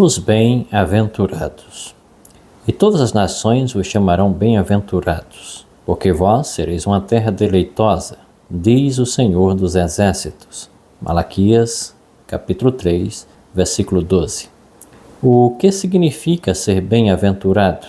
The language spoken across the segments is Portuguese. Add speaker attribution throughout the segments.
Speaker 1: Os bem-aventurados. E todas as nações vos chamarão bem-aventurados, porque vós sereis uma terra deleitosa, diz o Senhor dos Exércitos. Malaquias, capítulo 3, versículo 12. O que significa ser bem-aventurado?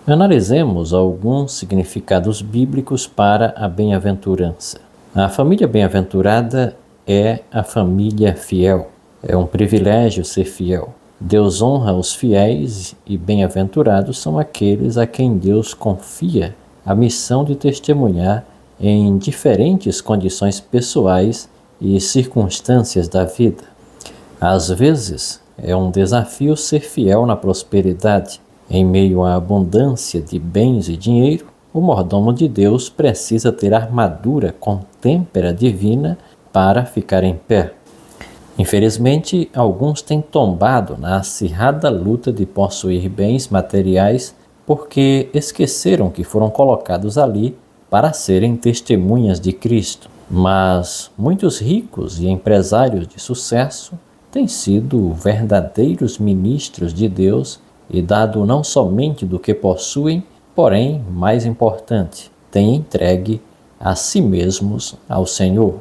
Speaker 1: Analisemos alguns significados bíblicos para a bem-aventurança. A família bem-aventurada é a família fiel. É um privilégio ser fiel. Deus honra os fiéis e bem-aventurados são aqueles a quem Deus confia a missão de testemunhar em diferentes condições pessoais e circunstâncias da vida. Às vezes, é um desafio ser fiel na prosperidade. Em meio à abundância de bens e dinheiro, o mordomo de Deus precisa ter armadura com têmpera divina para ficar em pé. Infelizmente, alguns têm tombado na acirrada luta de possuir bens materiais porque esqueceram que foram colocados ali para serem testemunhas de Cristo. Mas muitos ricos e empresários de sucesso têm sido verdadeiros ministros de Deus e dado não somente do que possuem, porém, mais importante, têm entregue a si mesmos ao Senhor.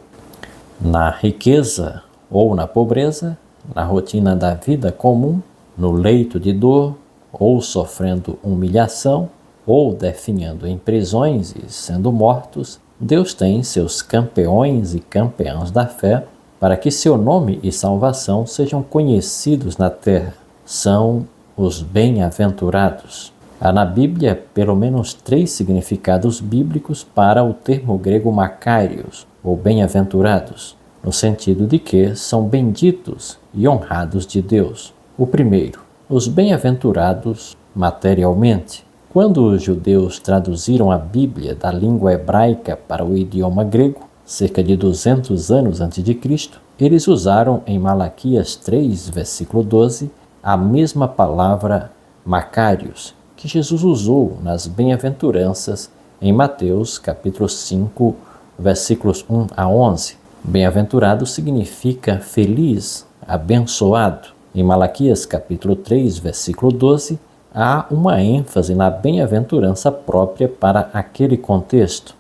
Speaker 1: Na riqueza ou na pobreza, na rotina da vida comum, no leito de dor, ou sofrendo humilhação, ou definhando em prisões e sendo mortos, Deus tem seus campeões e campeãs da fé para que seu nome e salvação sejam conhecidos na terra. São os bem-aventurados. Há na Bíblia pelo menos 3 significados bíblicos para o termo grego makarios, ou bem-aventurados, no sentido de que são benditos e honrados de Deus. O primeiro, os bem-aventurados materialmente. Quando os judeus traduziram a Bíblia da língua hebraica para o idioma grego, cerca de 200 anos antes de Cristo, eles usaram em Malaquias 3, versículo 12, a mesma palavra makarios, que Jesus usou nas bem-aventuranças em Mateus, capítulo 5, versículos 1 a 11. Bem-aventurado significa feliz, abençoado. Em Malaquias capítulo 3, versículo 12, há uma ênfase na bem-aventurança própria para aquele contexto.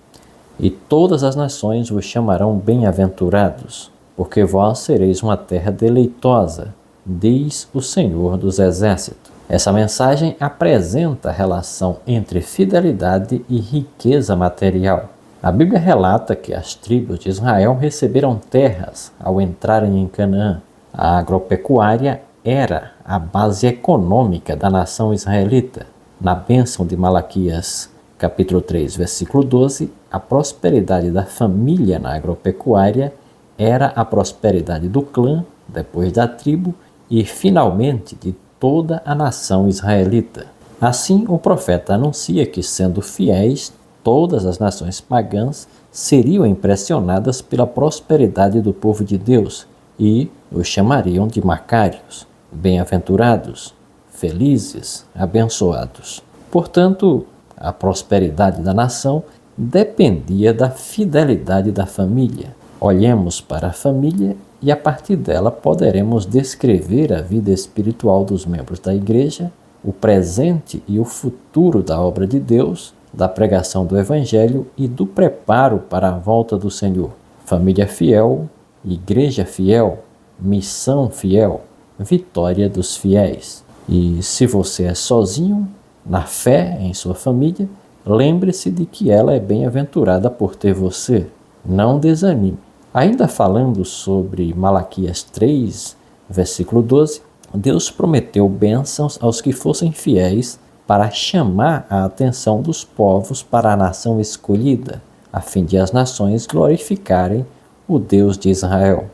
Speaker 1: E todas as nações vos chamarão bem-aventurados, porque vós sereis uma terra deleitosa, diz o Senhor dos Exércitos. Essa mensagem apresenta a relação entre fidelidade e riqueza material. A Bíblia relata que as tribos de Israel receberam terras ao entrarem em Canaã. A agropecuária era a base econômica da nação israelita. Na bênção de Malaquias, capítulo 3, versículo 12, a prosperidade da família na agropecuária era a prosperidade do clã, depois da tribo e, finalmente, de toda a nação israelita. Assim, o profeta anuncia que, sendo fiéis, todas as nações pagãs seriam impressionadas pela prosperidade do povo de Deus e os chamariam de macários, bem-aventurados, felizes, abençoados. Portanto, a prosperidade da nação dependia da fidelidade da família. Olhemos para a família e a partir dela poderemos descrever a vida espiritual dos membros da igreja, o presente e o futuro da obra de Deus, da pregação do Evangelho e do preparo para a volta do Senhor. Família fiel, igreja fiel, missão fiel, vitória dos fiéis. E se você é sozinho, na fé em sua família, lembre-se de que ela é bem-aventurada por ter você. Não desanime. Ainda falando sobre Malaquias 3, versículo 12, Deus prometeu bênçãos aos que fossem fiéis para chamar a atenção dos povos para a nação escolhida, a fim de as nações glorificarem o Deus de Israel.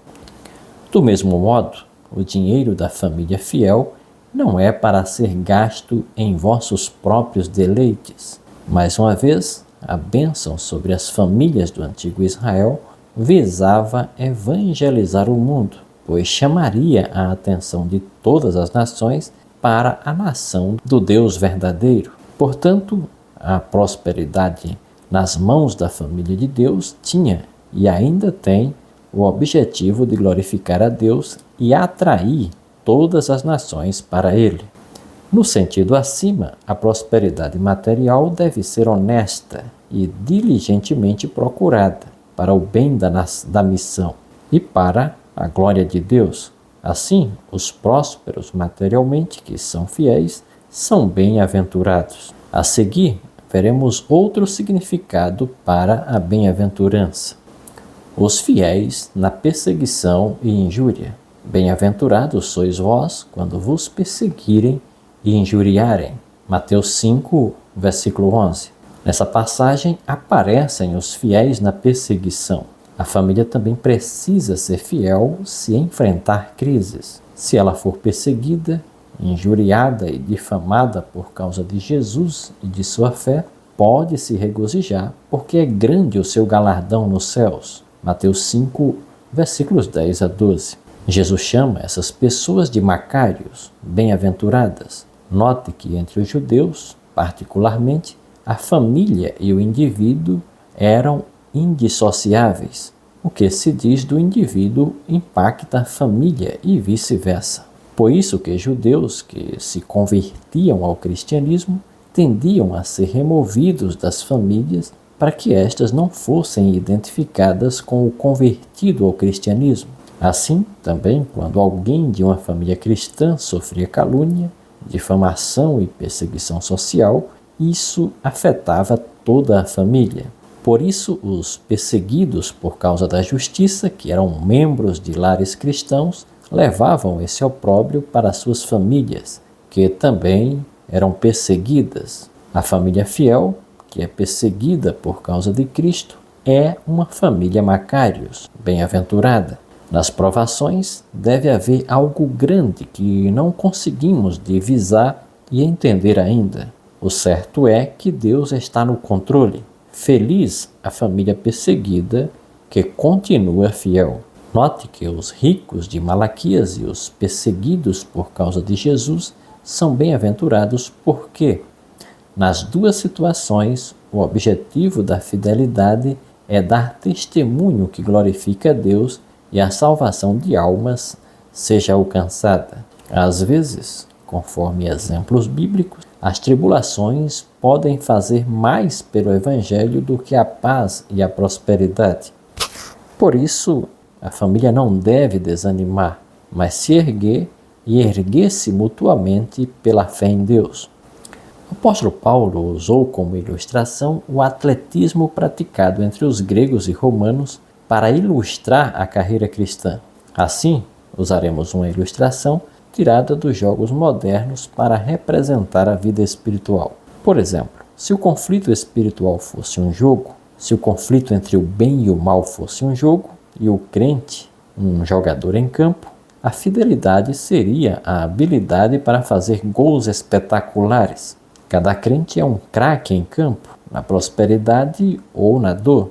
Speaker 1: Do mesmo modo, o dinheiro da família fiel não é para ser gasto em vossos próprios deleites. Mais uma vez, a bênção sobre as famílias do antigo Israel visava evangelizar o mundo, pois chamaria a atenção de todas as nações para a nação do Deus verdadeiro. Portanto, a prosperidade nas mãos da família de Deus tinha e ainda tem o objetivo de glorificar a Deus e atrair todas as nações para ele. No sentido acima, a prosperidade material deve ser honesta e diligentemente procurada para o bem da missão e para a glória de Deus. Assim, os prósperos materialmente, que são fiéis, são bem-aventurados. A seguir, veremos outro significado para a bem-aventurança. Os fiéis na perseguição e injúria. Bem-aventurados sois vós quando vos perseguirem e injuriarem. Mateus 5, versículo 11. Nessa passagem aparecem os fiéis na perseguição. A família também precisa ser fiel se enfrentar crises. Se ela for perseguida, injuriada e difamada por causa de Jesus e de sua fé, pode se regozijar, porque é grande o seu galardão nos céus. Mateus 5, versículos 10 a 12. Jesus chama essas pessoas de macários, bem-aventuradas. Note que entre os judeus, particularmente, a família e o indivíduo eram indissociáveis. O que se diz do indivíduo impacta a família e vice-versa. Por isso que judeus que se convertiam ao cristianismo tendiam a ser removidos das famílias para que estas não fossem identificadas com o convertido ao cristianismo. Assim, também, quando alguém de uma família cristã sofria calúnia, difamação e perseguição social, isso afetava toda a família. Por isso, os perseguidos por causa da justiça, que eram membros de lares cristãos, levavam esse opróbrio para suas famílias, que também eram perseguidas. A família fiel, que é perseguida por causa de Cristo, é uma família macários, bem-aventurada. Nas provações, deve haver algo grande que não conseguimos divisar e entender ainda. O certo é que Deus está no controle. Feliz a família perseguida que continua fiel. Note que os ricos de Malaquias e os perseguidos por causa de Jesus são bem-aventurados porque, nas duas situações, o objetivo da fidelidade é dar testemunho que glorifica a Deus e a salvação de almas seja alcançada. Às vezes, conforme exemplos bíblicos, as tribulações podem fazer mais pelo Evangelho do que a paz e a prosperidade. Por isso, a família não deve desanimar, mas se erguer e erguer-se mutuamente pela fé em Deus. O apóstolo Paulo usou como ilustração o atletismo praticado entre os gregos e romanos para ilustrar a carreira cristã. Assim, usaremos uma ilustração tirada dos jogos modernos para representar a vida espiritual. Por exemplo, se o conflito espiritual fosse um jogo, se o conflito entre o bem e o mal fosse um jogo, e o crente um jogador em campo, a fidelidade seria a habilidade para fazer gols espetaculares. Cada crente é um craque em campo, na prosperidade ou na dor.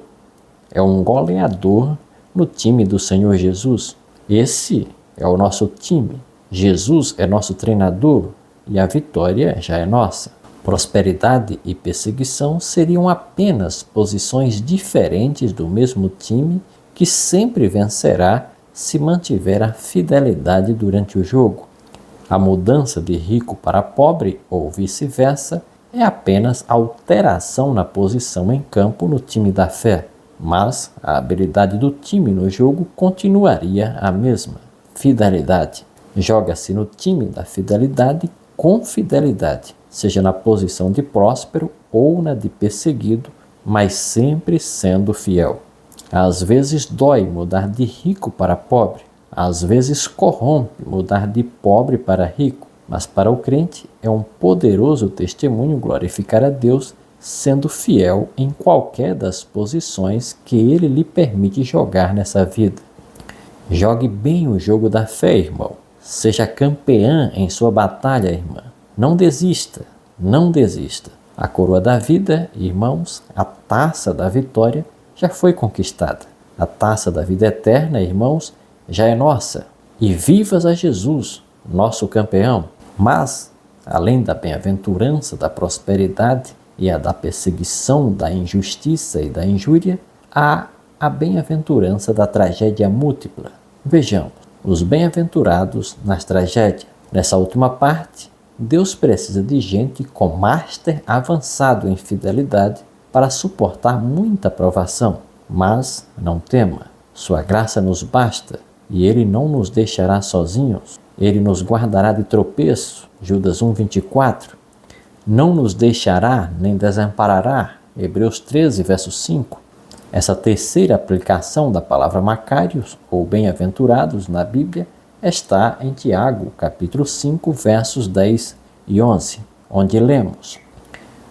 Speaker 1: É um goleador no time do Senhor Jesus. Esse é o nosso time. Jesus é nosso treinador e a vitória já é nossa. Prosperidade e perseguição seriam apenas posições diferentes do mesmo time que sempre vencerá se mantiver a fidelidade durante o jogo. A mudança de rico para pobre ou vice-versa é apenas alteração na posição em campo no time da fé, mas a habilidade do time no jogo continuaria a mesma. Fidelidade. Joga-se no time da fidelidade com fidelidade, seja na posição de próspero ou na de perseguido, mas sempre sendo fiel. Às vezes dói mudar de rico para pobre, às vezes corrompe mudar de pobre para rico, mas para o crente é um poderoso testemunho glorificar a Deus sendo fiel em qualquer das posições que Ele lhe permite jogar nessa vida. Jogue bem o jogo da fé, irmão. Seja campeã em sua batalha, irmã. Não desista, não desista. A coroa da vida, irmãos, a taça da vitória, já foi conquistada. A taça da vida eterna, irmãos, já é nossa. E vivas a Jesus, nosso campeão. Mas, além da bem-aventurança, da prosperidade e a da perseguição, da injustiça e da injúria, há a bem-aventurança da tragédia múltipla. Vejamos, os bem-aventurados nas tragédias. Nessa última parte, Deus precisa de gente com master avançado em fidelidade para suportar muita provação. Mas não tema, sua graça nos basta e Ele não nos deixará sozinhos. Ele nos guardará de tropeço, Judas 1:24. Não nos deixará nem desamparará, Hebreus 13, verso 5. Essa terceira aplicação da palavra Macários, ou bem-aventurados, na Bíblia, está em Tiago, capítulo 5, versos 10 e 11, onde lemos: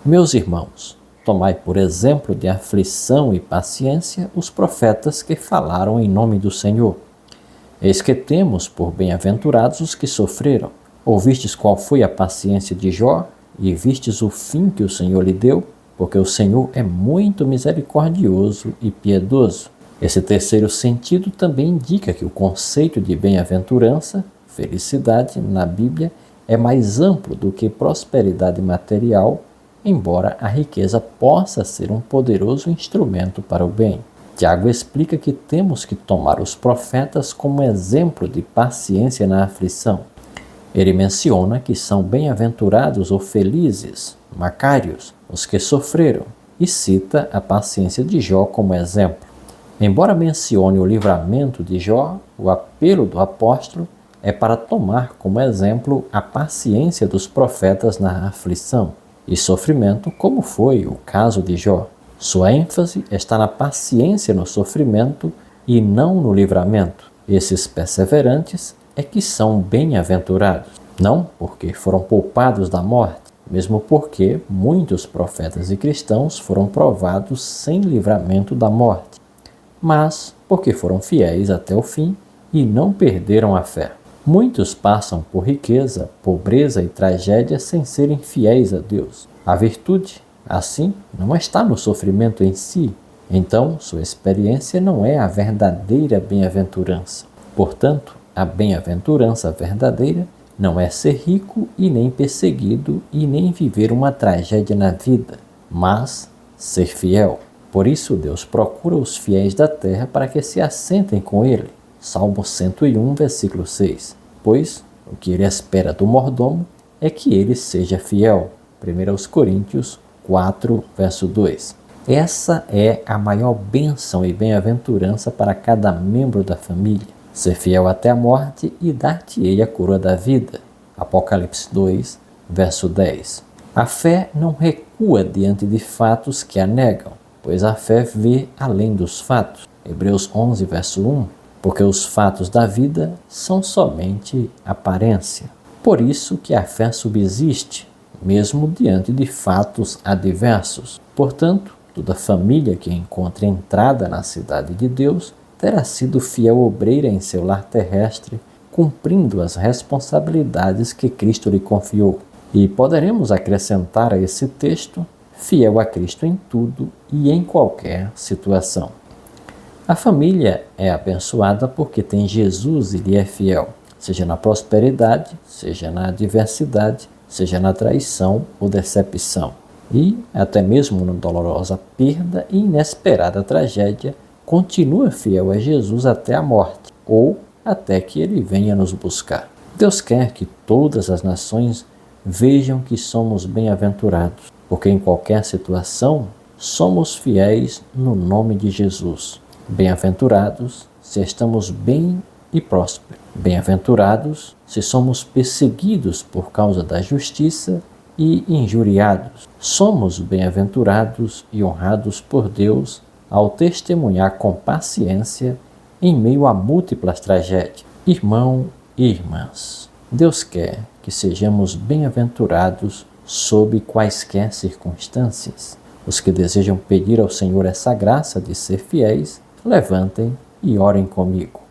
Speaker 1: Meus irmãos, tomai por exemplo de aflição e paciência os profetas que falaram em nome do Senhor. Eis que temos por bem-aventurados os que sofreram. Ouvistes qual foi a paciência de Jó, e vistes o fim que o Senhor lhe deu, porque o Senhor é muito misericordioso e piedoso. Esse terceiro sentido também indica que o conceito de bem-aventurança, felicidade, na Bíblia, é mais amplo do que prosperidade material, embora a riqueza possa ser um poderoso instrumento para o bem. Tiago explica que temos que tomar os profetas como exemplo de paciência na aflição. Ele menciona que são bem-aventurados ou felizes, Macários, os que sofreram, e cita a paciência de Jó como exemplo. Embora mencione o livramento de Jó, o apelo do apóstolo é para tomar como exemplo a paciência dos profetas na aflição e sofrimento, como foi o caso de Jó. Sua ênfase está na paciência no sofrimento e não no livramento. Esses perseverantes é que são bem-aventurados, não porque foram poupados da morte, mesmo porque muitos profetas e cristãos foram provados sem livramento da morte, mas porque foram fiéis até o fim e não perderam a fé. Muitos passam por riqueza, pobreza e tragédia sem serem fiéis a Deus. A virtude, assim, não está no sofrimento em si, então sua experiência não é a verdadeira bem-aventurança. Portanto, a bem-aventurança verdadeira não é ser rico e nem perseguido e nem viver uma tragédia na vida, mas ser fiel. Por isso Deus procura os fiéis da terra para que se assentem com Ele. Salmo 101, versículo 6. Pois o que Ele espera do mordomo é que ele seja fiel. 1 Coríntios 4, verso 2. Essa é a maior bênção e bem-aventurança para cada membro da família. Ser fiel até a morte e dar-te-ei a coroa da vida. Apocalipse 2, verso 10. A fé não recua diante de fatos que a negam, pois a fé vê além dos fatos. Hebreus 11, verso 1. Porque os fatos da vida são somente aparência. Por isso que a fé subsiste, mesmo diante de fatos adversos. Portanto, toda família que encontre entrada na cidade de Deus terá sido fiel obreira em seu lar terrestre, cumprindo as responsabilidades que Cristo lhe confiou. E poderemos acrescentar a esse texto, fiel a Cristo em tudo e em qualquer situação. A família é abençoada porque tem Jesus e lhe é fiel, seja na prosperidade, seja na adversidade, seja na traição ou decepção. E, até mesmo na dolorosa perda e inesperada tragédia, continua fiel a Jesus até a morte, ou até que Ele venha nos buscar. Deus quer que todas as nações vejam que somos bem-aventurados, porque em qualquer situação somos fiéis no nome de Jesus. Bem-aventurados se estamos bem e prósperos. Bem-aventurados se somos perseguidos por causa da justiça e injuriados. Somos bem-aventurados e honrados por Deus ao testemunhar com paciência em meio a múltiplas tragédias. Irmão e irmãs, Deus quer que sejamos bem-aventurados sob quaisquer circunstâncias. Os que desejam pedir ao Senhor essa graça de ser fiéis, levantem e orem comigo.